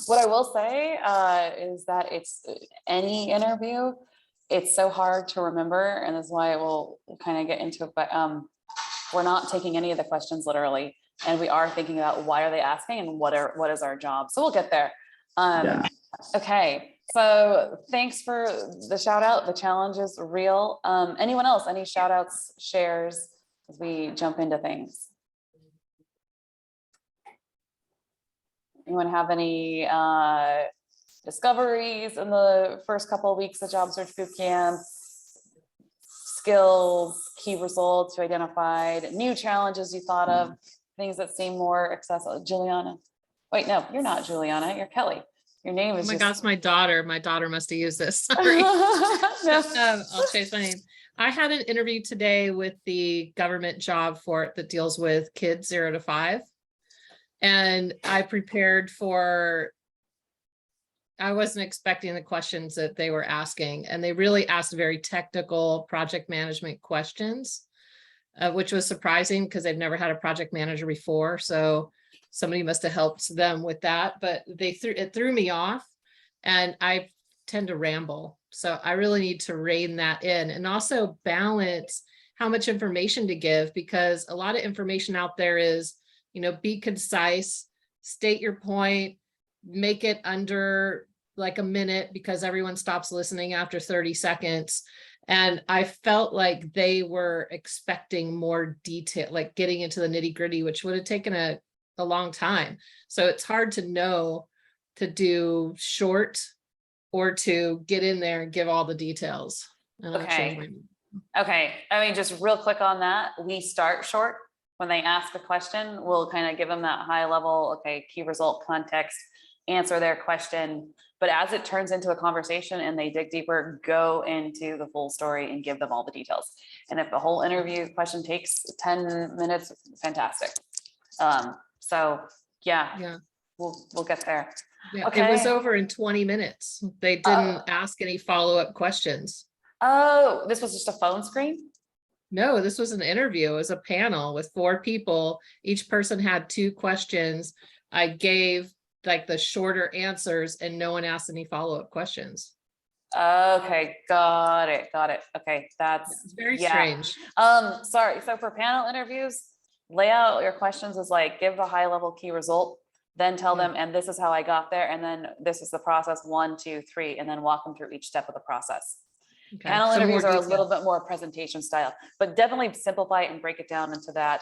What I will say is that it's any interview, it's so hard to remember, and that's why we'll kind of get into it, but we're not taking any of the questions literally, and we are thinking about why are they asking and what is our job. So we'll get there. Yeah. Okay, so thanks for the shout out. The challenge is real. Anyone else, any shout outs, shares as we jump into things? Anyone have any discoveries in the first couple of weeks of Job Search Bootcamp? Skills, key results you identified, new challenges you thought of, things that seem more accessible. Juliana. Wait, no, you're not Juliana, you're Kelly. Your name is Oh my gosh, my daughter must have used this. Sorry. I'll change my name. I had an interview today with the government job for it that deals with kids 0 to 5. And I prepared for, I wasn't expecting the questions that they were asking, and they really asked very technical project management questions, which was surprising because they've never had a project manager before. So somebody must have helped them with that, but it threw me off, and I tend to ramble. So I really need to rein that in and also balance how much information to give, because a lot of information out there is, be concise, state your point, make it under like a minute because everyone stops listening after 30 seconds. And I felt like they were expecting more detail, like getting into the nitty gritty, which would have taken a long time. So it's hard to know to do short or to get in there and give all the details. Okay. I mean, just real quick on that, we start short. When they ask a question, we'll kind of give them that high level, okay, key result, context, answer their question. But as it turns into a conversation and they dig deeper, go into the full story and give them all the details. And if the whole interview question takes 10 minutes, fantastic. So yeah. We'll get there. Yeah, okay. It was over in 20 minutes. They didn't ask any follow-up questions. Oh, this was just a phone screen? No, this was an interview. It was a panel with 4 people. Each person had 2 questions. I gave like the shorter answers and no one asked any follow-up questions. Okay, got it. Okay, that's very strange. Sorry. So for panel interviews, lay out your questions as like, give a high level key result, then tell them, and this is how I got there. And then this is the process 1, 2, 3, and then walk them through each step of the process. Okay. Panel interviews are a little bit more presentation style, but definitely simplify it and break it down into that.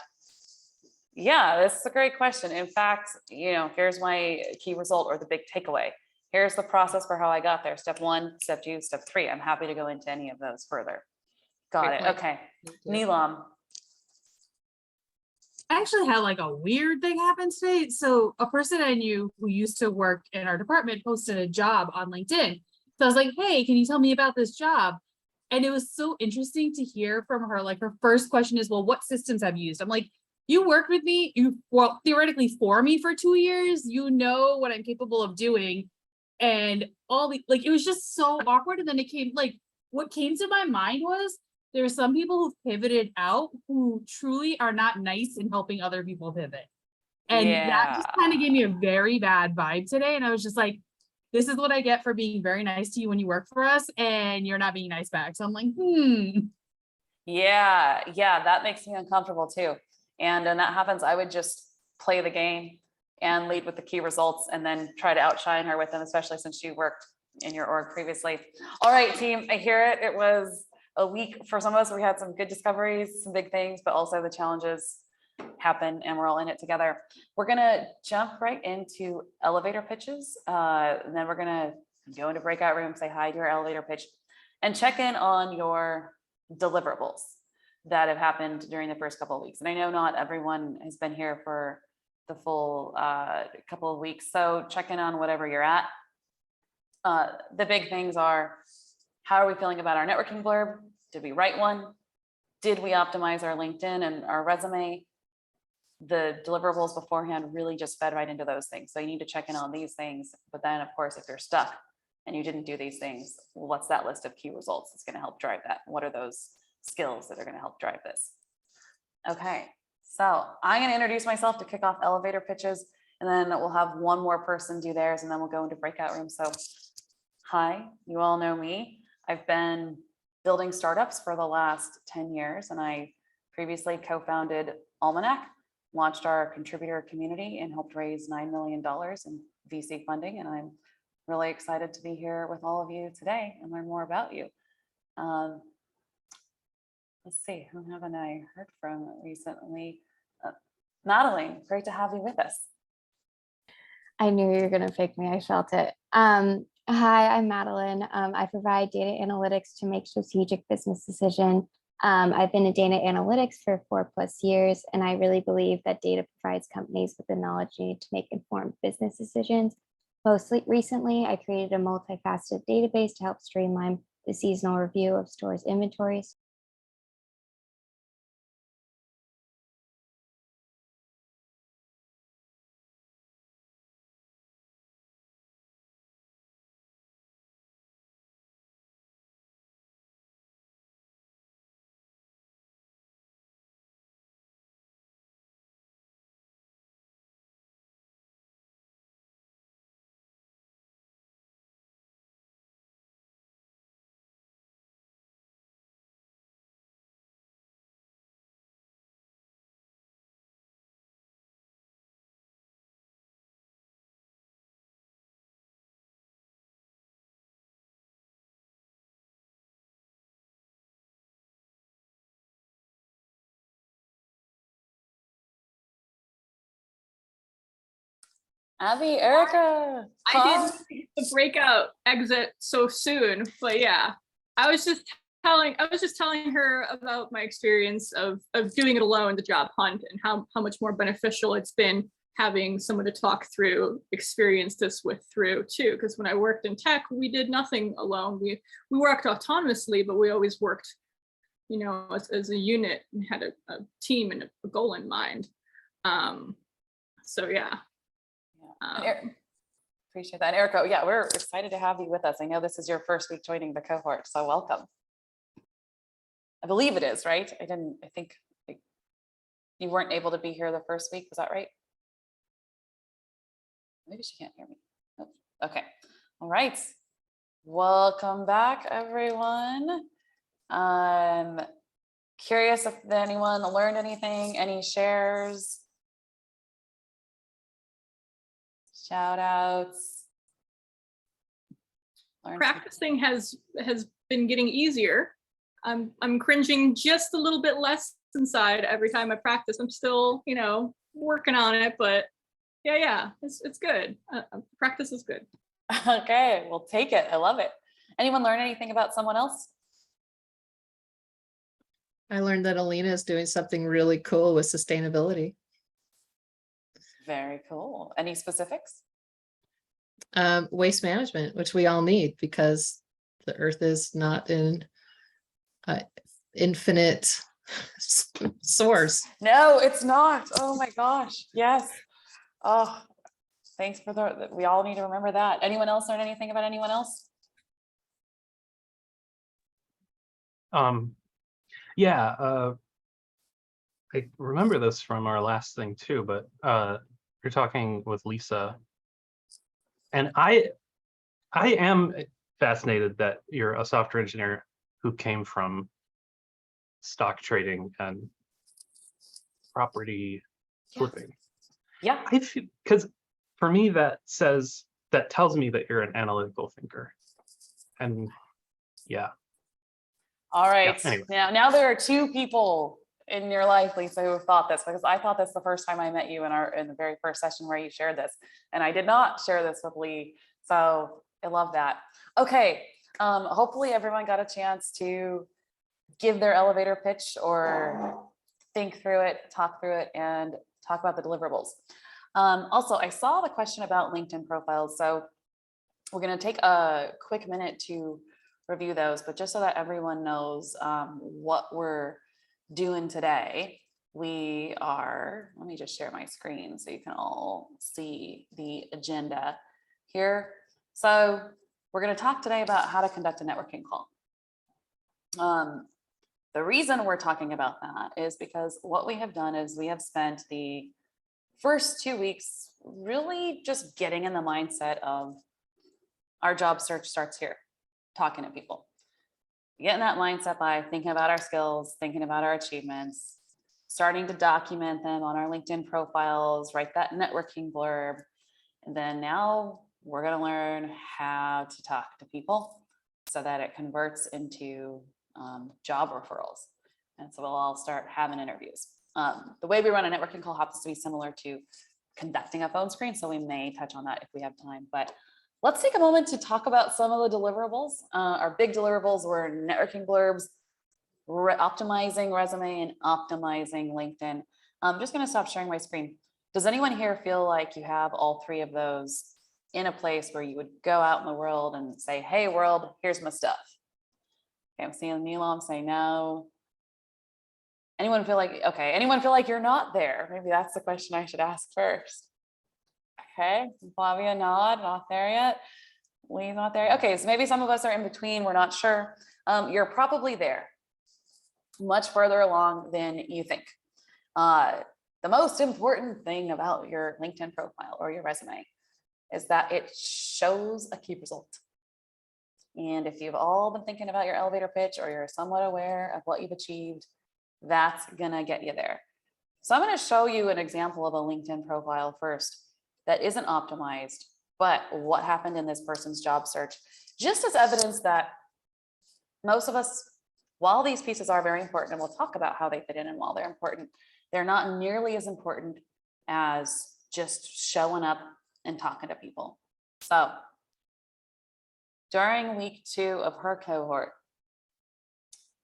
Yeah, this is a great question. In fact, here's my key result or the big takeaway. Here's the process for how I got there. Step 1, step 2, step 3. I'm happy to go into any of those further. Got it. Okay. Neelam. I actually had like a weird thing happen today. So a person I knew who used to work in our department posted a job on LinkedIn. So I was like, hey, can you tell me about this job? And it was so interesting to hear from her. Like her first question is, well, what systems have you used? I'm like, you worked with me, theoretically for me for 2 years, you know what I'm capable of doing. And it was just so awkward. And then what came to my mind was there are some people who've pivoted out who truly are not nice in helping other people pivot. And that just kind of gave me a very bad vibe today. And I was just like, this is what I get for being very nice to you when you work for us and you're not being nice back. So I'm like, Yeah, that makes me uncomfortable too. And when that happens, I would just play the game and lead with the key results and then try to outshine her with them, especially since she worked in your org previously. All right, team, I hear it. It was a week for some of us. We had some good discoveries, some big things, but also the challenges happen and we're all in it together. We're gonna jump right into elevator pitches. And then we're gonna go into breakout room, say hi to your elevator pitch and check in on your deliverables that have happened during the first couple of weeks. And I know not everyone has been here for the full couple of weeks. So check in on whatever you're at. The big things are, how are we feeling about our networking blurb? Did we write one? Did we optimize our LinkedIn and our resume? The deliverables beforehand really just fed right into those things. So you need to check in on these things. But then of course, if you're stuck and you didn't do these things, well, what's that list of key results that's going to help drive that? What are those skills that are going to help drive this? Okay, so I'm going to introduce myself to kick off elevator pitches. and then we'll have one more person do theirs, and then we'll go into breakout rooms. So hi, you all know me. I've been building startups for the last 10 years, and I previously co-founded Almanac, launched our contributor community, and helped raise $9 million in VC funding. And I'm really excited to be here with all of you today and learn more about you. Let's see, who haven't I heard from recently? Madeline, great to have you with us. I knew you were going to pick me. I felt it. Hi, I'm Madeline. I provide data analytics to make strategic business decisions. I've been in data analytics for 4+ years, and I really believe that data provides companies with the knowledge needed to make informed business decisions. Most recently, I created a multifaceted database to help streamline the seasonal review of stores' inventories. Abby, Erica. I didn't see the breakout exit so soon, but yeah, I was just telling her about my experience of doing it alone, the job hunt, and how much more beneficial it's been having someone to talk through, experience this with through too. Because when I worked in tech, we did nothing alone. We worked autonomously, but we always worked, you know, as a unit and had a team and a goal in mind. So yeah. Appreciate that. And Erica, yeah, we're excited to have you with us. I know this is your first week joining the cohort, so welcome. I believe it is, right? I think like, you weren't able to be here the first week. Was that right? Maybe she can't hear me. Nope. Okay. All right. Welcome back, everyone. I'm curious if anyone learned anything, any shares, shout outs. Practicing has been getting easier. I'm cringing just a little bit less inside every time I practice. I'm still, you know, working on it, but yeah, it's good. Practice is good. Okay, we'll take it. I love it. Anyone learn anything about someone else? I learned that Alina is doing something really cool with sustainability. Very cool. Any specifics? Waste management, which we all need because the earth is not in infinite source. No, it's not. Oh my gosh. Yes. Oh, thanks for we all need to remember that. Anyone else learn anything about anyone else? Yeah, I remember this from our last thing too, but you're talking with Lisa, and I am fascinated that you're a software engineer who came from stock trading and property flipping. Yeah. I feel, because for me that tells me that you're an analytical thinker, and yeah. All right. Yeah, anyway. Now there are two people in your life, Lisa, who have thought this, because I thought this the first time I met you in the very first session where you shared this, and I did not share this with Lee. So I love that. Okay. Hopefully everyone got a chance to give their elevator pitch or think through it, talk through it, and talk about the deliverables. Also, I saw the question about LinkedIn profiles. So we're going to take a quick minute to review those, but just so that everyone knows what we're doing today, let me just share my screen so you can all see the agenda here. So we're going to talk today about how to conduct a networking call. The reason we're talking about that is because what we have done is we have spent the first 2 weeks really just getting in the mindset of our job search starts here, talking to people. Get in that mindset by thinking about our skills, thinking about our achievements, starting to document them on our LinkedIn profiles, write that networking blurb. And then now we're going to learn how to talk to people so that it converts into job referrals. And so we'll all start having interviews. The way we run a networking call happens to be similar to conducting a phone screen, so we may touch on that if we have time. But let's take a moment to talk about some of the deliverables. Our big deliverables were networking blurbs, optimizing resume, and optimizing LinkedIn. I'm just going to stop sharing my screen. Does anyone here feel like you have all three of those in a place where you would go out in the world and say, hey world, here's my stuff? Okay, I'm seeing Neelam say no. Anyone feel like, okay, anyone feel like you're not there? Maybe that's the question I should ask first. Okay, Flavia, nod, not there yet. Lee's not there. Okay, so maybe some of us are in between, we're not sure. You're probably there, much further along than you think. The most important thing about your LinkedIn profile or your resume is that it shows a key result. And if you've all been thinking about your elevator pitch or you're somewhat aware of what you've achieved, that's gonna get you there. So I'm gonna show you an example of a LinkedIn profile first that isn't optimized, but what happened in this person's job search, just as evidence that most of us, while these pieces are very important, and we'll talk about how they fit in and while they're important, they're not nearly as important as just showing up and talking to people. So during week 2 of her cohort,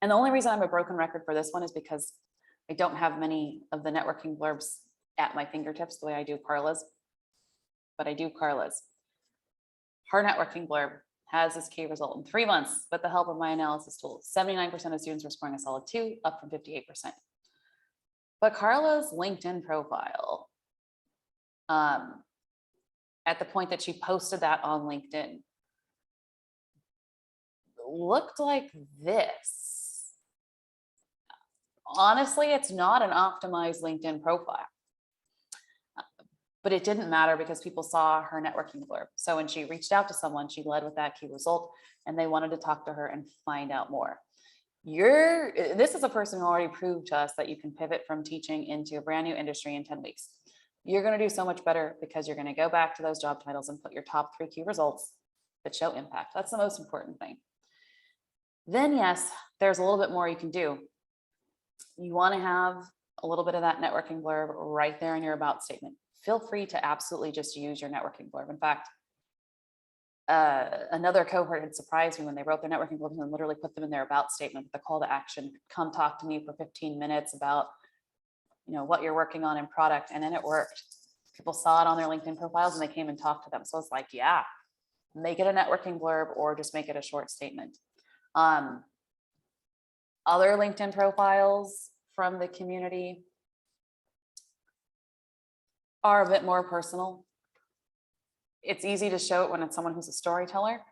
and the only reason I'm a broken record for this one is because I don't have many of the networking blurbs at my fingertips the way I do Carla's, but I do Carla's. Her networking blurb has this key result in 3 months with the help of my analysis tool. 79% of students were scoring a solid 2, up from 58%. But Carla's LinkedIn profile, at the point that she posted that on LinkedIn, looked like this. Honestly, it's not an optimized LinkedIn profile, but it didn't matter because people saw her networking blurb. So when she reached out to someone, she led with that key result and they wanted to talk to her and find out more. This is a person who already proved to us that you can pivot from teaching into a brand new industry in 10 weeks. You're going to do so much better because you're going to go back to those job titles and put your top 3 key results that show impact. That's the most important thing. Then yes, there's a little bit more you can do. You want to have a little bit of that networking blurb right there in your about statement. Feel free to absolutely just use your networking blurb. In fact, another cohort had surprised me when they wrote their networking blurbs and literally put them in their about statement with the call to action. Come talk to me for 15 minutes about, you know, what you're working on in product, and then it worked. People saw it on their LinkedIn profiles and they came and talked to them. So it's like, yeah, make it a networking blurb or just make it a short statement. Other LinkedIn profiles from the community are a bit more personal. It's easy to show it when it's someone who's a storyteller.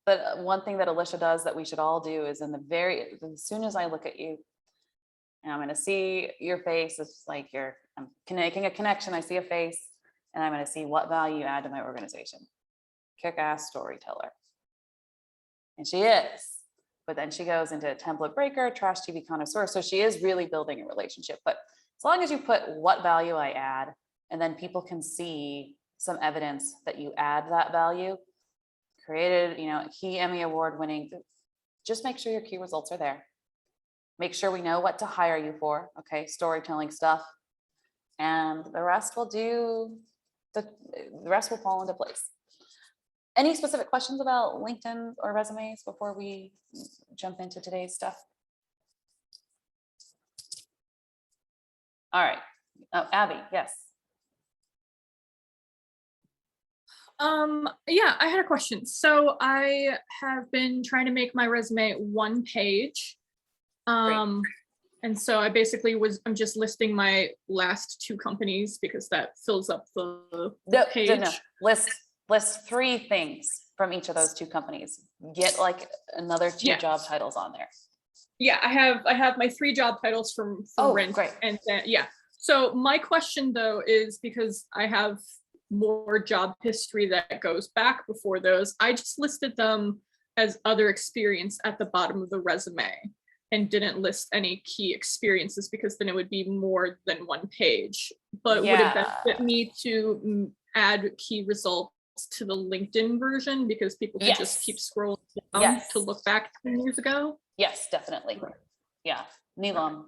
But one thing that Alicia does that we should all do is as soon as I look at you, and I'm going to see your face, it's like I'm making a connection. I see a face and I'm going to see what value you add to my organization. Kick-ass storyteller. And she is. But then she goes into template breaker, trash TV connoisseur. So she is really building a relationship. But as long as you put what value I add, and then people can see some evidence that you add that value, created, key Emmy award winning, just make sure your key results are there. Make sure we know what to hire you for. Okay, storytelling stuff. And the rest will fall into place. Any specific questions about LinkedIn or resumes before we jump into today's stuff? All right. Oh, Abby, yes. Yeah, I had a question. So I have been trying to make my resume 1 page. And so I basically I'm just listing my last 2 companies because that fills up the page. No. List 3 things from each of those 2 companies. Get like another 2 job titles on there. Yeah, I have my 3 job titles from Rent. Great. And then, yeah. So my question though is, because I have more job history that goes back before those. I just listed them as other experience at the bottom of the resume and didn't list any key experiences because then it would be more than one page. But would it Yeah. benefit me to add key results to the LinkedIn version because people can just keep scrolling down to look back 10 years ago? Yes, definitely. Yeah, Neelam.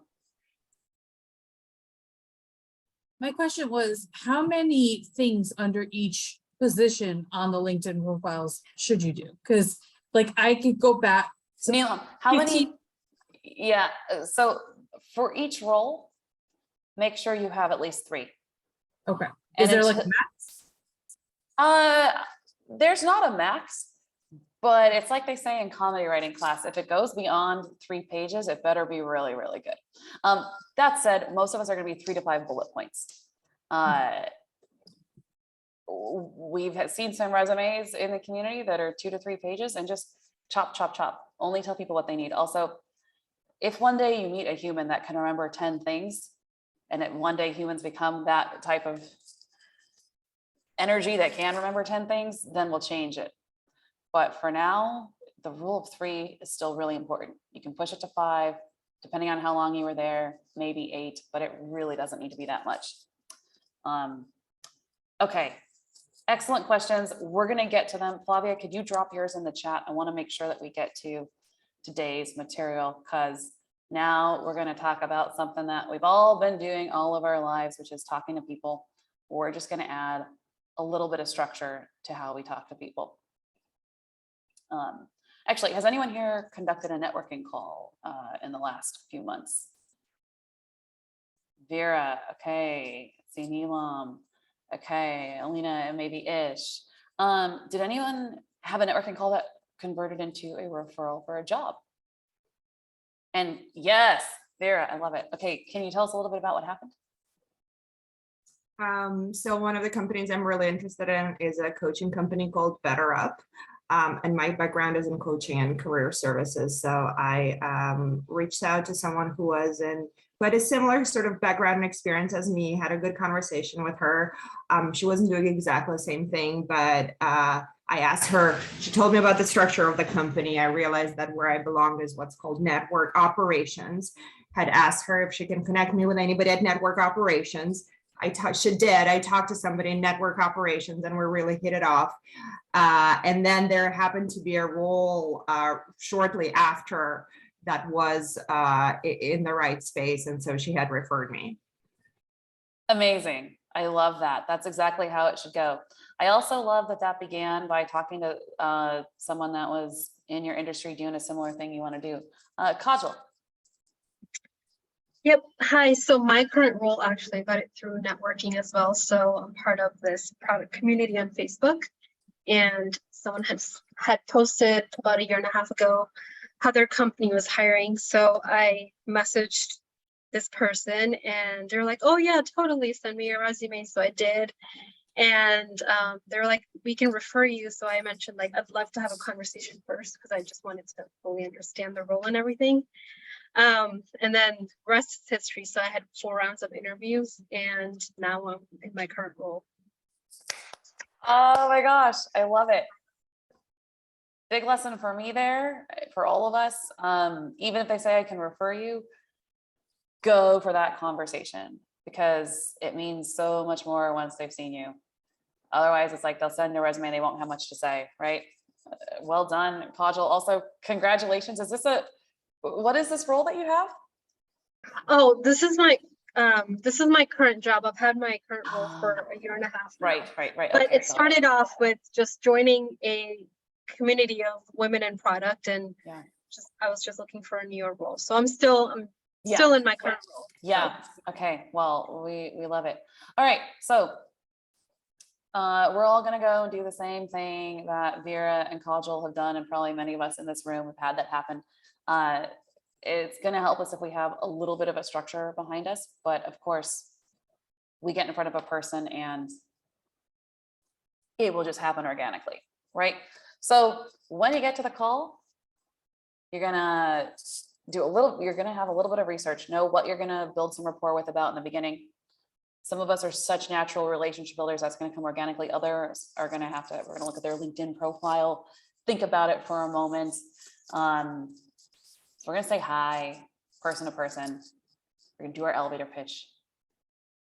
My question was, how many things under each position on the LinkedIn profiles should you do? Because like I could go back. to Neelam, how 15 many? Yeah, so for each role, make sure you have at least 3. Okay. And Is there like a until- max? There's not a max, but it's like they say in comedy writing class, if it goes beyond 3 pages, it better be really, really good. That said, most of us are gonna be 3 to 5 bullet points. We've seen some resumes in the community that are 2 to 3 pages and just chop, chop, chop. Only tell people what they need. Also, if one day you meet a human that can remember 10 things, and one day humans become that type of energy that can remember 10 things, then we'll change it. But for now, the rule of 3 is still really important. You can push it to 5, depending on how long you were there, maybe 8, but it really doesn't need to be that much. Okay, excellent questions. We're gonna get to them. Flavia, could you drop yours in the chat? I wanna make sure that we get to today's material because now we're gonna talk about something that we've all been doing all of our lives, which is talking to people. We're just gonna add a little bit of structure to how we talk to people. Actually, has anyone here conducted a networking call in the last few months? Vera, okay. See Neelam, okay. Alina, and maybe Ish. Did anyone have a networking call that converted into a referral for a job? And yes, Vera, I love it. Okay, can you tell us a little bit about what happened? So one of the companies I'm really interested in is a coaching company called Better Up. And my background is in coaching and career services. So I reached out to someone who had a similar sort of background and experience as me, had a good conversation with her. She wasn't doing exactly the same thing, but I asked her, she told me about the structure of the company. I realized that where I belong is what's called network operations. Had asked her if she can connect me with anybody at network operations. She did. I talked to somebody in network operations and we really hit it off. And then there happened to be a role shortly after that was in the right space. And so she had referred me. Amazing. I love that. That's exactly how it should go. I also love that that began by talking to someone that was in your industry doing a similar thing you want to do. Kajal. Yep. Hi. So my current role, actually I got it through networking as well. So I'm part of this product community on Facebook, and someone had posted about 1.5 years ago how their company was hiring. So I messaged this person and they're like, oh yeah, totally, send me your resume. So I did. And they're like, we can refer you. So I mentioned like, I'd love to have a conversation first because I just wanted to fully understand the role and everything. And then rest is history. So I had 4 rounds of interviews and now I'm in my current role. Oh my gosh, I love it. Big lesson for me there, for all of us. Even if they say I can refer you, go for that conversation because it means so much more once they've seen you. Otherwise, it's like they'll send their resume, they won't have much to say, right? Well done, Kajal. Also, congratulations. What is this role that you have? Oh, this is my current job. I've had my current role for 1.5 years now. Right. But Okay, it started off with just joining a community of women in product, and Yeah. I was just looking for a newer role. So I'm still in my current role. Yeah. Okay. Well, we love it. All right. So we're all going to go and do the same thing that Vera and Kajal have done. And probably many of us in this room have had that happen. It's going to help us if we have a little bit of a structure behind us. But of course, we get in front of a person and it will just happen organically, right? So when you get to the call, you're going to have a little bit of research, know what you're going to build some rapport with about in the beginning. Some of us are such natural relationship builders, that's going to come organically. Others are going to we're going to look at their LinkedIn profile, think about it for a moment. So we're going to say hi, person to person. We're going to do our elevator pitch,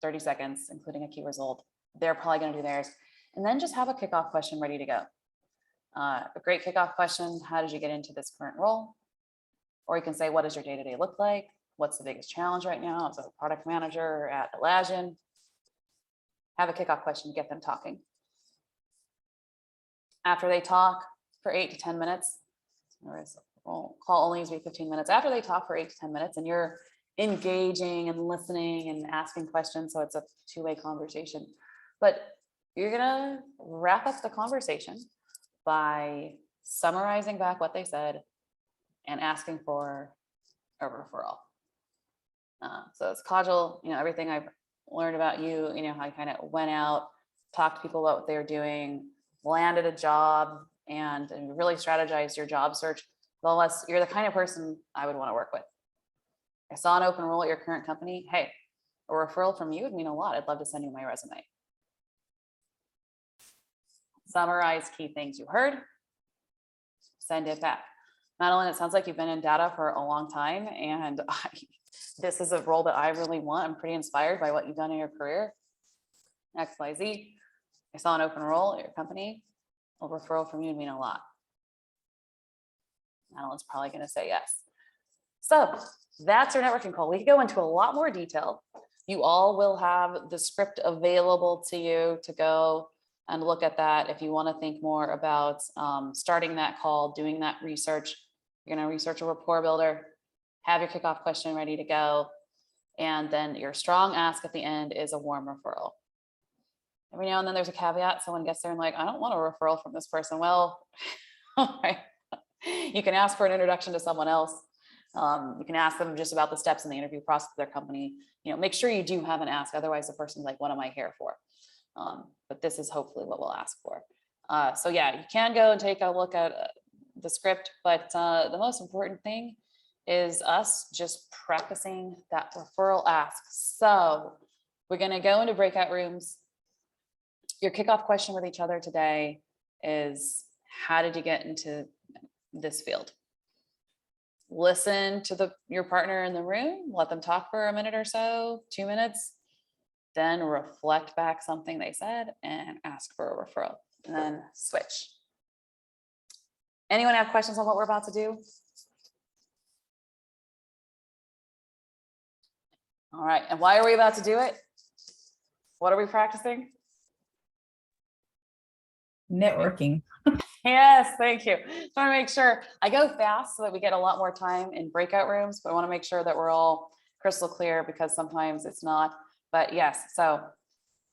30 seconds, including a key result. They're probably going to do theirs. And then just have a kickoff question ready to go. A great kickoff question: how did you get into this current role? Or you can say, what does your day-to-day look like? What's the biggest challenge right now as a product manager at Alagen? Have a kickoff question to get them talking. After they talk for 8 to 10 minutes, call only needs to be 15 minutes. After they talk for 8 to 10 minutes and you're engaging and listening and asking questions, so it's a two-way conversation, but you're gonna wrap up the conversation by summarizing back what they said and asking for a referral. So it's Kajal, everything I've learned about you, how you kind of went out, talked to people about what they were doing, landed a job, and really strategized your job search. Well, unless you're the kind of person I would want to work with. I saw an open role at your current company. Hey, a referral from you would mean a lot. I'd love to send you my resume. Summarize key things you heard, send it back. Madeline, it sounds like you've been in data for a long time, and this is a role that I really want. I'm pretty inspired by what you've done in your career. XYZ. I saw an open role at your company. A referral from you would mean a lot. Madeline's probably going to say yes. So that's your networking call. We could go into a lot more detail. You all will have the script available to you to go and look at that. If you want to think more about starting that call, doing that research, you're going to research a rapport builder, have your kickoff question ready to go. And then your strong ask at the end is a warm referral. Every now and then there's a caveat. Someone gets there and like, I don't want a referral from this person. Well, all right. You can ask for an introduction to someone else. You can ask them just about the steps in the interview process of their company. Make sure you do have an ask. Otherwise, the person's like, what am I here for? But this is hopefully what we'll ask for. So yeah, you can go and take a look at the script, but the most important thing is us just practicing that referral ask. So we're going to go into breakout rooms. Your kickoff question with each other today is, how did you get into this field? Listen to your partner in the room, let them talk for a minute or so, 2 minutes, then reflect back something they said and ask for a referral, and then switch. Anyone have questions on what we're about to do? All right, and why are we about to do it? What are we practicing? Networking. Yes, thank you. Just want to make sure I go fast so that we get a lot more time in breakout rooms, but I want to make sure that we're all crystal clear because sometimes it's not. But yes, so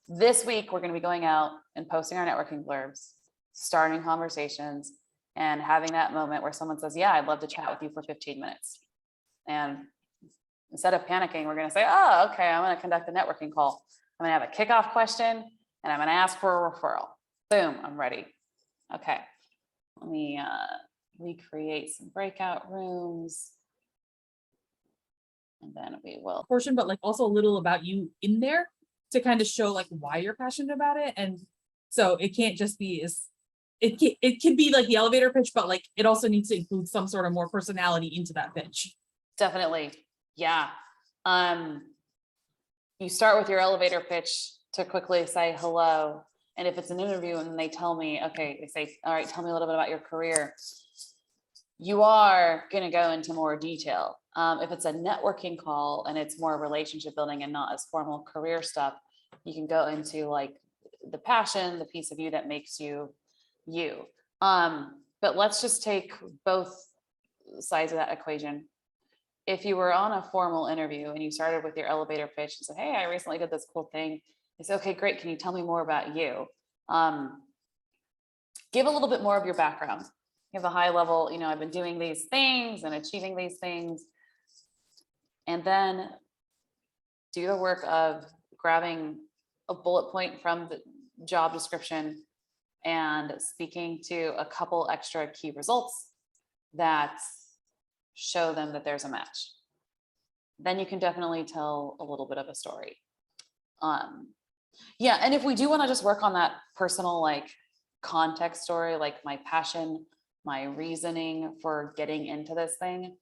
this week we're going to be going out and posting our networking blurbs, starting conversations, and having that moment where someone says, yeah, I'd love to chat with you for 15 minutes. And instead of panicking, we're going to say, oh, okay, I'm going to conduct a networking call. I'm going to have a kickoff question and I'm going to ask for a referral. Boom, I'm ready. Okay, let me recreate some breakout rooms. And then we will. Portion, but like also a little about you in there to kind of show like why you're passionate about it. And so it can't just be it can be like the elevator pitch, but like it also needs to include some sort of more personality into that pitch. Definitely. Yeah. You start with your elevator pitch to quickly say hello. And if it's an interview and they tell me, okay, they say, all right, tell me a little bit about your career. You are going to go into more detail. If it's a networking call and it's more relationship building and not as formal career stuff, you can go into like the passion, the piece of you that makes you you. But let's just take both sides of that equation. If you were on a formal interview and you started with your elevator pitch and said, hey, I recently did this cool thing. They say, okay, great. Can you tell me more about you? Give a little bit more of your background. You have a high level, I've been doing these things and achieving these things. And then do the work of grabbing a bullet point from the job description and speaking to a couple extra key results that show them that there's a match. Then you can definitely tell a little bit of a story. Yeah, and if we do want to just work on that personal like context story, like my passion, my reasoning for getting into this thing,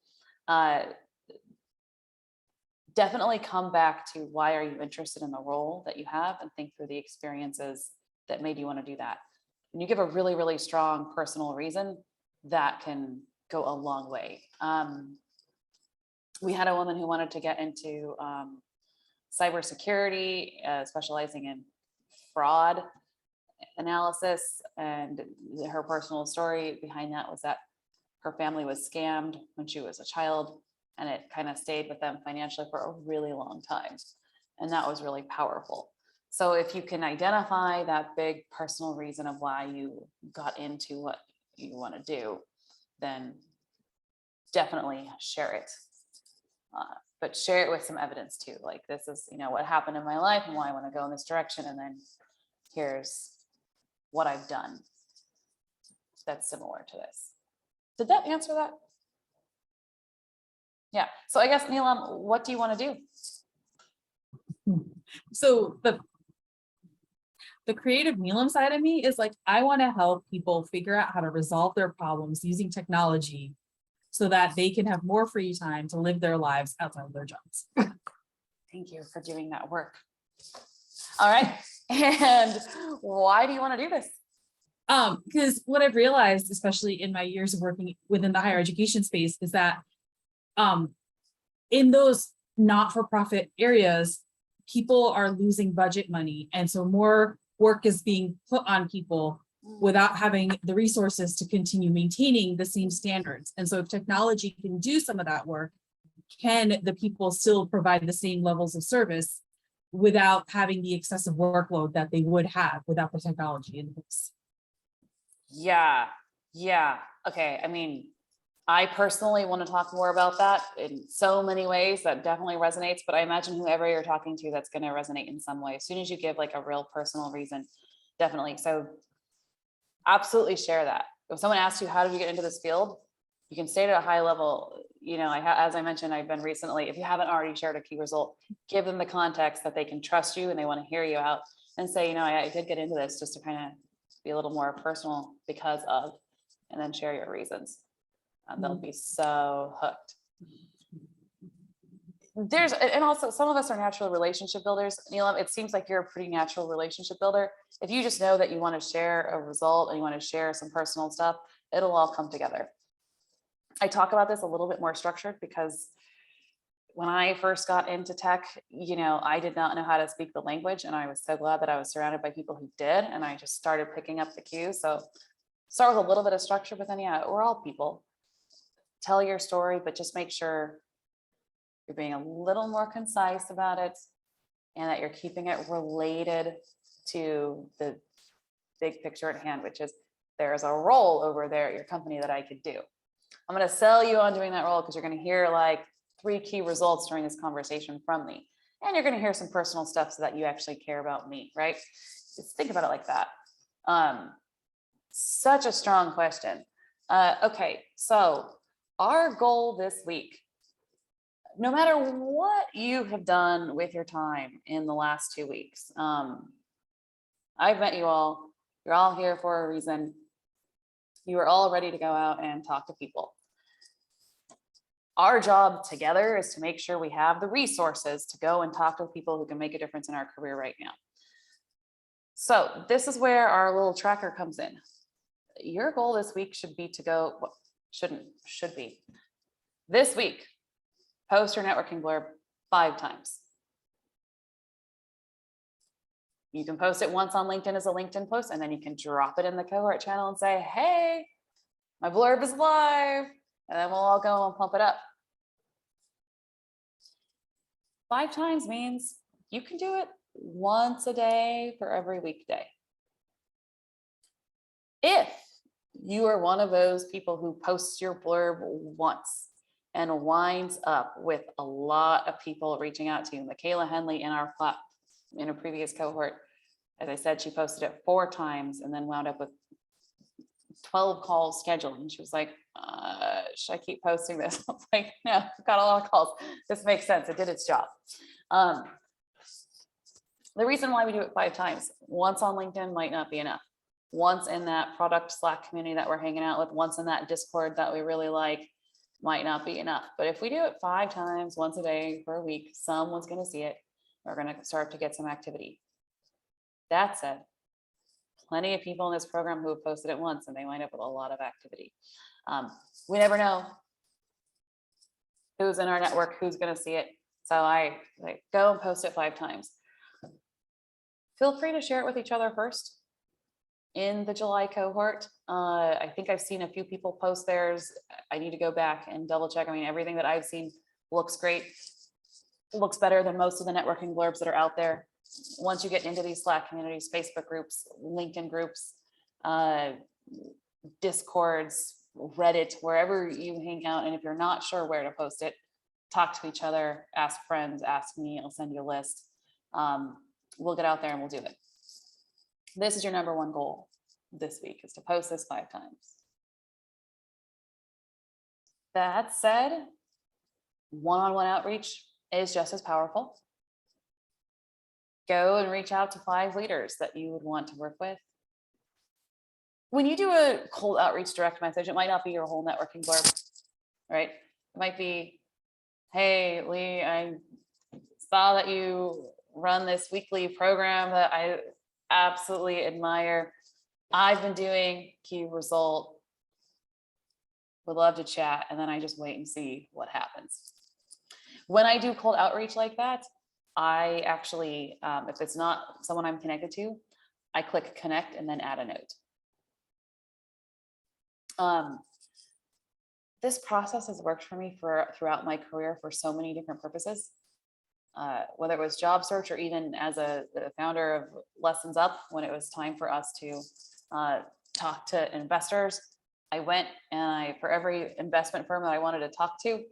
definitely come back to why are you interested in the role that you have, and think through the experiences that made you want to do that. And you give a really, really strong personal reason, that can go a long way. We had a woman who wanted to get into cybersecurity, specializing in fraud analysis, and her personal story behind that was that her family was scammed when she was a child, and it kind of stayed with them financially for a really long time, and that was really powerful. So if you can identify that big personal reason of why you got into what you want to do, then definitely share it. But share it with some evidence too. Like, this is, what happened in my life and why I want to go in this direction. And then here's what I've done that's similar to this. Did that answer that? Yeah. So I guess, Neelam, what do you want to do? So the creative Neelam side of me is like, I want to help people figure out how to resolve their problems using technology so that they can have more free time to live their lives outside of their jobs. Thank you for doing that work. All right. And why do you want to do this? Because what I've realized, especially in my years of working within the higher education space, is that in those not-for-profit areas, people are losing budget money. And so more work is being put on people without having the resources to continue maintaining the same standards. And so if technology can do some of that work, can the people still provide the same levels of service without having the excessive workload that they would have without the technology in place? Yeah. Okay. I mean, I personally want to talk more about that in so many ways. That definitely resonates, but I imagine whoever you're talking to, that's going to resonate in some way. As soon as you give like a real personal reason, definitely. So absolutely share that. If someone asks you, how did you get into this field? You can stay at a high level. As I mentioned, I've been recently, if you haven't already shared a key result, give them the context that they can trust you and they want to hear you out, and say, I did get into this just to kind of be a little more personal because of, and then share your reasons. They'll be so hooked. And also some of us are natural relationship builders. Neelam, it seems like you're a pretty natural relationship builder. If you just know that you want to share a result and you want to share some personal stuff, it'll all come together. I talk about this a little bit more structured because when I first got into tech, I did not know how to speak the language, and I was so glad that I was surrounded by people who did, and I just started picking up the cues. So start with a little bit of structure, but then we're all people. Tell your story, but just make sure you're being a little more concise about it, and that you're keeping it related to the big picture at hand, which is there's a role over there at your company that I could do. I'm going to sell you on doing that role because you're going to hear like 3 key results during this conversation from me. And you're going to hear some personal stuff so that you actually care about me, right? Just think about it like that. Such a strong question. Okay, so our goal this week, no matter what you have done with your time in the last 2 weeks, I've met you all. You're all here for a reason. You are all ready to go out and talk to people. Our job together is to make sure we have the resources to go and talk to people who can make a difference in our career right now. So this is where our little tracker comes in. Your goal this week should be to go, should be. This week, post your networking blurb 5 times. You can post it once on LinkedIn as a LinkedIn post, and then you can drop it in the cohort channel and say, hey, my blurb is live. And then we'll all go and pump it up. 5 times means you can do it once a day for every weekday. If you are one of those people who posts your blurb once and winds up with a lot of people reaching out to you, Michaela Henley in our in a previous cohort, as I said, she posted it 4 times and then wound up with 12 calls scheduled. And she was like, should I keep posting this? I was like, no, I've got a lot of calls. This makes sense. It did its job. The reason why we do it 5 times, once on LinkedIn might not be enough. Once in that product Slack community that we're hanging out with, once in that Discord that we really like, might not be enough. But if we do it 5 times, once a day for a week, someone's going to see it. We're going to start to get some activity. That said, plenty of people in this program who have posted it once and they wind up with a lot of activity. We never know who's in our network, who's going to see it. So I like, go and post it 5 times. Feel free to share it with each other first. In the July cohort, I think I've seen a few people post theirs. I need to go back and double check. I mean, everything that I've seen looks great. Looks better than most of the networking blurbs that are out there. Once you get into these Slack communities, Facebook groups, LinkedIn groups, Discords, Reddit, wherever you hang out, and if you're not sure where to post it, talk to each other, ask friends, ask me, I'll send you a list. We'll get out there and we'll do it. This is your number 1 goal this week, is to post this 5 times. That said, one-on-one outreach is just as powerful. Go and reach out to 5 leaders that you would want to work with. When you do a cold outreach direct message, it might not be your whole networking blurb, right? It might be, hey, Lee, I saw that you run this weekly program that I absolutely admire. I've been doing key result. Would love to chat. And then I just wait and see what happens. When I do cold outreach like that, I actually, if it's not someone I'm connected to, I click connect and then add a note. This process has worked for me throughout my career for so many different purposes. Whether it was job search or even as the founder of Lessons Up, when it was time for us to talk to investors, I went and for every investment firm that I wanted to talk to,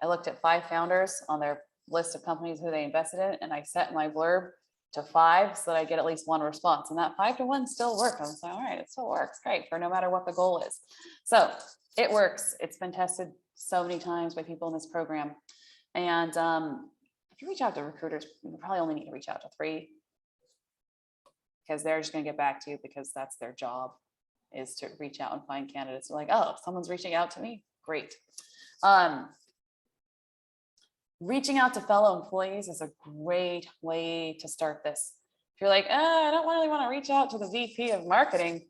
I looked at 5 founders on their list of companies who they invested in, and I set my blurb to 5 so that I get at least 1 response. And that 5 to 1 still worked. I was like, all right, it still works great for no matter what the goal is. So it works. It's been tested so many times by people in this program. And if you reach out to recruiters, you probably only need to reach out to 3, because they're just going to get back to you because that's their job, is to reach out and find candidates. They're like, oh, someone's reaching out to me. Great. Reaching out to fellow employees is a great way to start this. If you're like, I don't really want to reach out to the VP of marketing,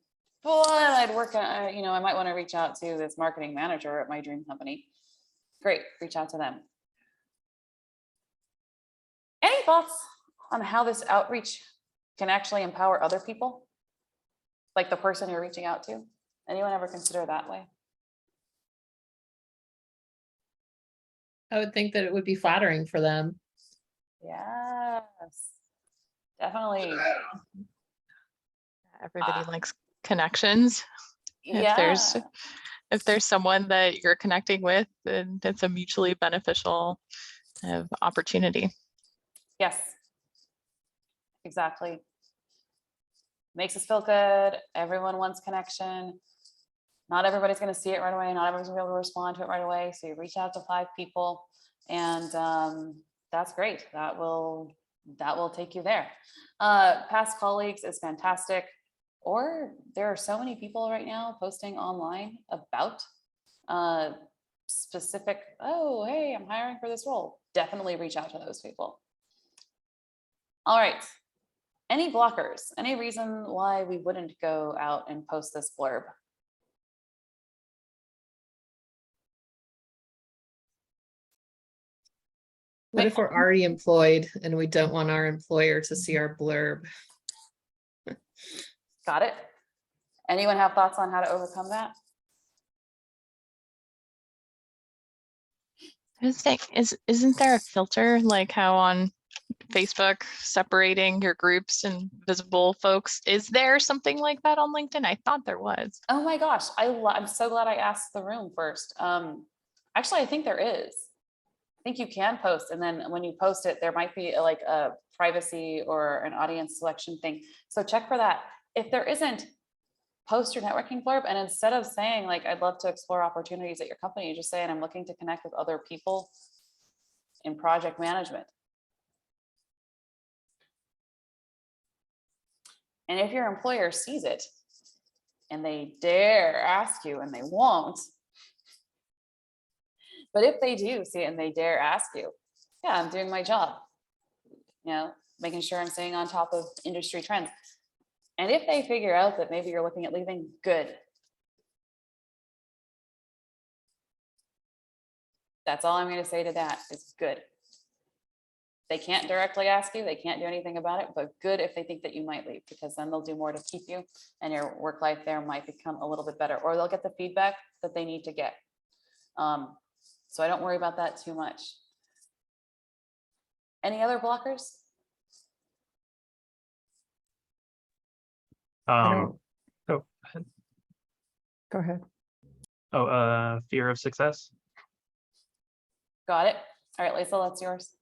but I'd work on, I might want to reach out to this marketing manager at my dream company. Great, reach out to them. Any thoughts on how this outreach can actually empower other people? Like the person you're reaching out to? Anyone ever consider that way? I would think that it would be flattering for them. Yes, definitely. Everybody likes connections. Yeah. If there's someone that you're connecting with, then it's a mutually beneficial opportunity. Yes, exactly. Makes us feel good. Everyone wants connection. Not everybody's going to see it right away. Not everyone's going to be able to respond to it right away. So you reach out to 5 people, and that's great. That will take you there. Past colleagues is fantastic. Or there are so many people right now posting online about specific, oh, hey, I'm hiring for this role. Definitely reach out to those people. All right. Any blockers? Any reason why we wouldn't go out and post this blurb? What if we're already employed and we don't want our employer to see our blurb? Got it. Anyone have thoughts on how to overcome that? I was saying, isn't there a filter like how on Facebook separating your groups and visible folks? Is there something like that on LinkedIn? I thought there was. Oh my gosh, I'm so glad I asked the room first. Actually, I think there is. I think you can post, and then when you post it, there might be like a privacy or an audience selection thing. So check for that. If there isn't, post your networking blurb, and instead of saying like, I'd love to explore opportunities at your company, you just say, and I'm looking to connect with other people in project management. And if your employer sees it and they dare ask you, and they won't, but if they do see it and they dare ask you, yeah, I'm doing my job, you know, making sure I'm staying on top of industry trends. And if they figure out that maybe you're looking at leaving, good. That's all I'm going to say to that is good. They can't directly ask you, they can't do anything about it, but good if they think that you might leave, because then they'll do more to keep you and your work life there might become a little bit better, or they'll get the feedback that they need to get. So I don't worry about that too much. Any other blockers? Oh, Go ahead. fear of success. Got it. All right, Lisa, that's yours.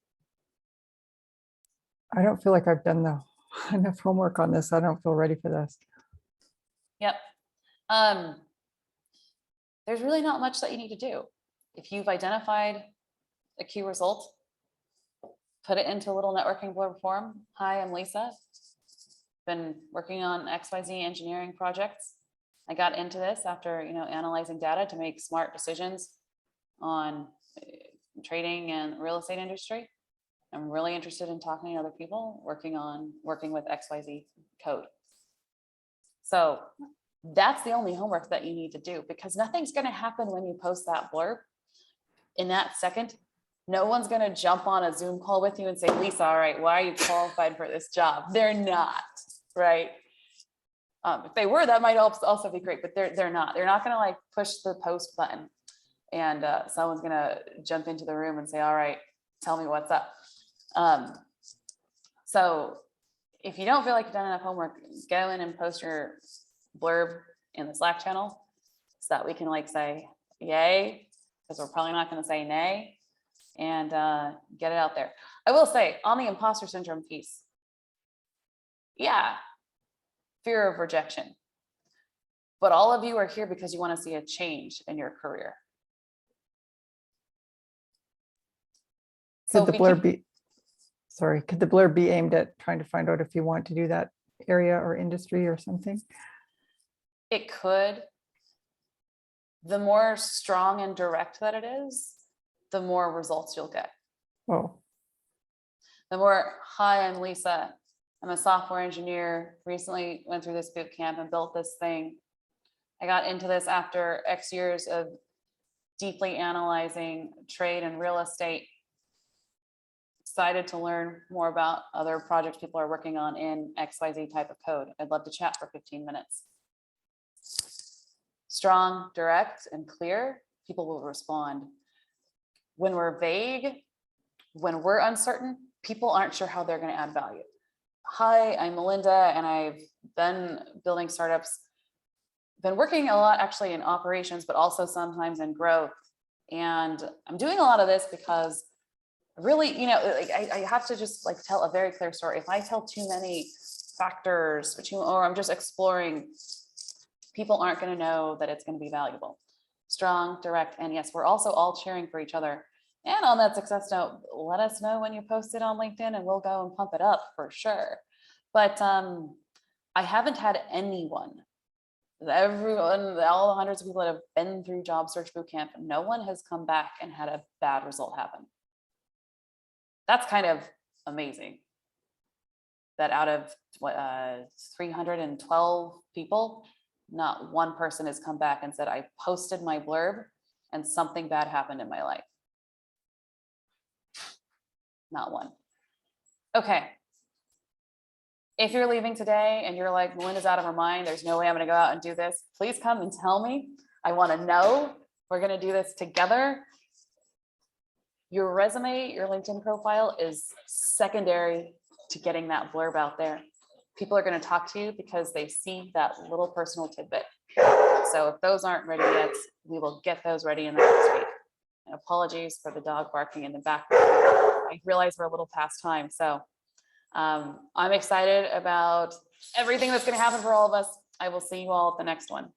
I don't feel like I've done enough homework on this. I don't feel ready for this. Yep. There's really not much that you need to do. If you've identified a key result, put it into a little networking blurb form. Hi, I'm Lisa. Been working on XYZ engineering projects. I got into this after, analyzing data to make smart decisions on trading and real estate industry. I'm really interested in talking to other people working with XYZ code. So that's the only homework that you need to do, because nothing's going to happen when you post that blurb. In that second, no one's going to jump on a Zoom call with you and say, Lisa, all right, why are you qualified for this job? They're not, right? If they were, that might also be great, but they're not. They're not going to push the post button and someone's going to jump into the room and say, all right, tell me what's up. So if you don't feel like you've done enough homework, go in and post your blurb in the Slack channel so that we can say yay, because we're probably not going to say nay, and get it out there. I will say on the imposter syndrome piece, yeah, fear of rejection, but all of you are here because you want to see a change in your career. Could the blurb be aimed at trying to find out if you want to do that area or industry or something? It could. The more strong and direct that it is, the more results you'll get. Oh, The more, hi, I'm Lisa. I'm a software engineer, recently went through this boot camp and built this thing. I got into this after X years of deeply analyzing trade and real estate. Excited to learn more about other projects people are working on in XYZ type of code. I'd love to chat for 15 minutes. Strong, direct, and clear, people will respond. When we're vague, when we're uncertain, people aren't sure how they're going to add value. Hi, I'm Melinda, and I've been building startups, been working a lot actually in operations, but also sometimes in growth. And I'm doing a lot of this because really, I have to just tell a very clear story. If I tell too many factors, or I'm just exploring, people aren't going to know that it's going to be valuable. Strong, direct, and yes, we're also all cheering for each other. And on that success note, let us know when you post it on LinkedIn and we'll go and pump it up for sure. But I haven't had anyone, everyone, all the hundreds of people that have been through Job Search Bootcamp, no one has come back and had a bad result happen. That's kind of amazing. That out of 312 people, not one person has come back and said, I posted my blurb and something bad happened in my life. Not one. Okay. If you're leaving today and you're like, Melinda's out of her mind, there's no way I'm going to go out and do this, please come and tell me. I want to know. We're going to do this together. Your resume, your LinkedIn profile is secondary to getting that blurb out there. People are going to talk to you because they see that little personal tidbit. So if those aren't ready yet, we will get those ready in the next week. And apologies for the dog barking in the background. I realize we're a little past time. So I'm excited about everything that's going to happen for all of us. I will see you all at the next one.